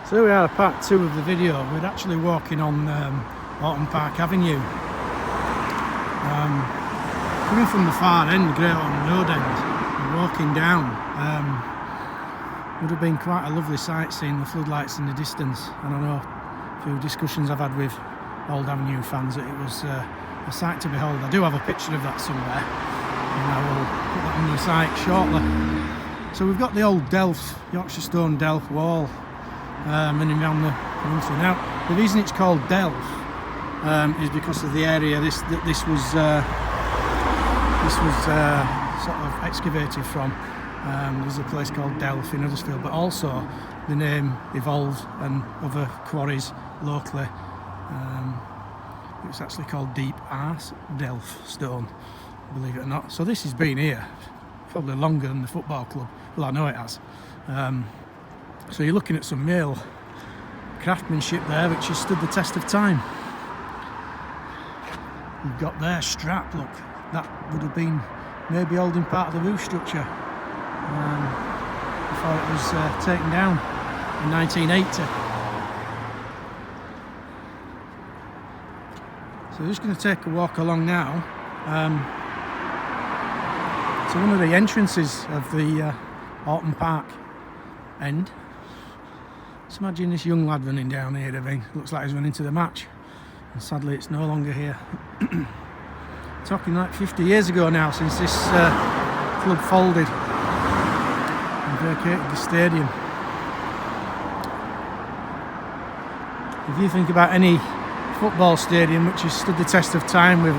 So we are part 2 of the video. We're actually walking on Autumn Park Avenue. Coming from the far end, Great Autumn Road end, and walking down. Would have been quite a lovely sight seeing the floodlights in the distance. And I know a few discussions I've had with Old Avenue fans that it was a sight to behold. I do have a picture of that somewhere, and I will put that on the site shortly. So we've got the old Delft, Yorkshire Stone Delft wall running around the peninsula. Now, the reason it's called Delft is because of the area this was sort of excavated from. There's a place called Delft in Huddersfield, but also the name evolved and other quarries locally. It's actually called Deep Arse Delft Stone, believe it or not. So this has been here probably longer than the football club. Well, I know it has. So you're looking at some real craftsmanship there, which has stood the test of time. You've got their strap, look, that would have been maybe holding part of the roof structure before it was taken down in 1980. So we're just going to take a walk along now to one of the entrances of the Autumn Park end. Just imagine this young lad running down here. I mean, looks like he's running to the match, and sadly it's no longer here. Talking like 50 years ago now since this club folded and vacated the stadium. If you think about any football stadium which has stood the test of time with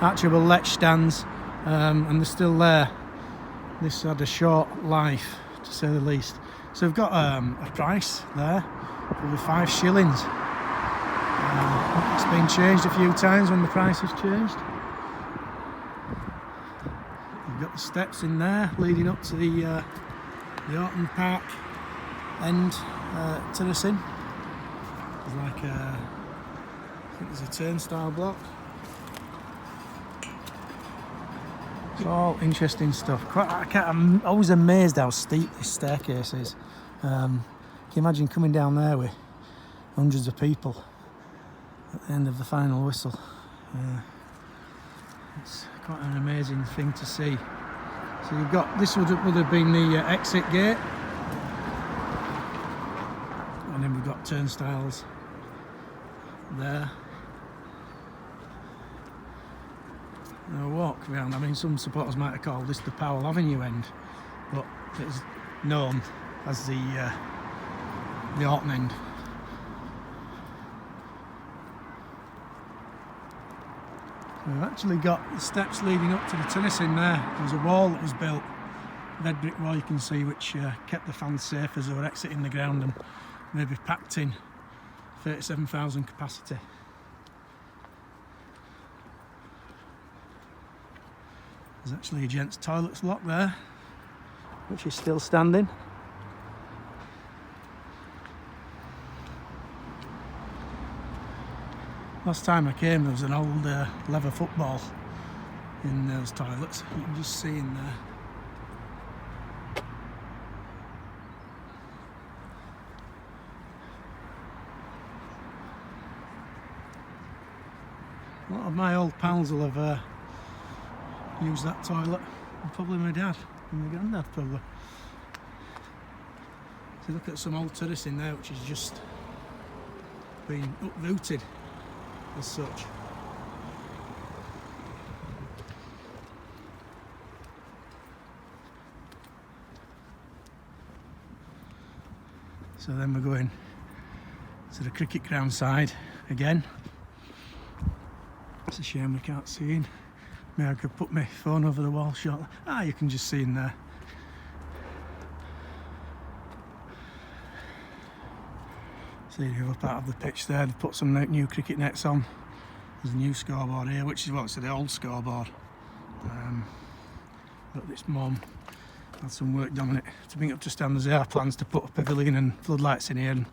archable Lech stands, and they're still there, this had a short life, to say the least. So we've got a price there, probably 5 shillings. It's been changed a few times when the price has changed. We've got the steps in there leading up to the Autumn Park end terracing. There's like I think there's a turnstile block. It's all interesting stuff. I'm always amazed how steep this staircase is. Can you imagine coming down there with hundreds of people at the end of the final whistle? It's quite an amazing thing to see. So you've got, this would have been the exit gate, and then we've got turnstiles there. A walk around. I mean, some supporters might have called this the Powell Avenue end, but it's known as the Autumn end. We've actually got the steps leading up to the terracing there. There's a wall that was built, a red brick wall you can see, which kept the fans safe as they were exiting the ground, and maybe packed in 37,000 capacity. There's actually a gents' toilets lock there, which is still standing. Last time I came, there was an old leather football in those toilets. You can just see in there. A lot of my old pals will have used that toilet, and probably my dad and my granddad probably. So look at some old terrace in there which has just been uprooted as such. So then we're going to the cricket ground side again. It's a shame we can't see in. Maybe I could put my phone over the wall shortly. You can just see in there. See the other part of the pitch there. They've put some new cricket nets on. There's a new scoreboard here, which is, well, it's the old scoreboard. But this mum had some work done on it to bring it up to standards. There are plans to put a pavilion and floodlights in here, and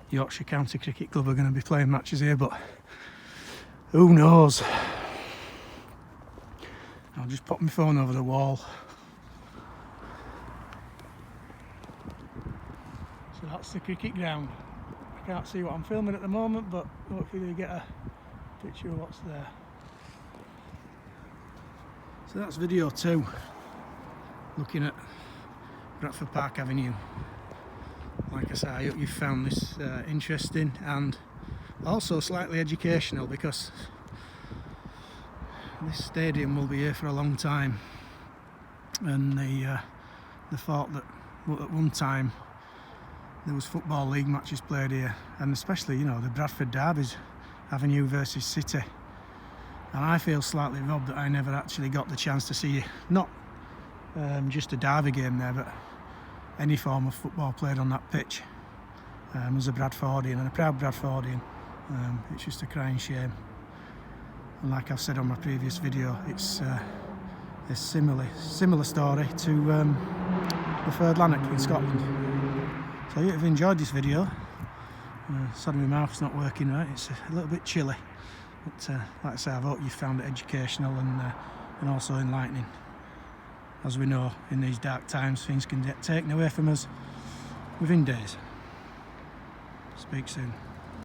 Yorkshire County Cricket Club are going to be playing matches here, but who knows? I'll just pop my phone over the wall. So that's the cricket ground. I can't see what I'm filming at the moment, but hopefully you get a picture of what's there. So that's video 2, looking at Bradford Park Avenue. Like I say, I hope you found this interesting and also slightly educational, because this stadium will be here for a long time, and the thought that at one time there was Football League matches played here, and especially, you know, the Bradford derbies, Avenue versus City, and I feel slightly robbed that I never actually got the chance to see not just a derby game there, but any form of football played on that pitch. As a Bradfordian and a proud Bradfordian, it's just a crying shame. And like I've said on my previous video, it's a similar story to the Third Lanark in Scotland. So if you've enjoyed this video, sorry my mouth's not working right, it's a little bit chilly, but like I say, I hope you found it educational and also enlightening. As we know, in these dark times, things can get taken away from us within days. Speak soon.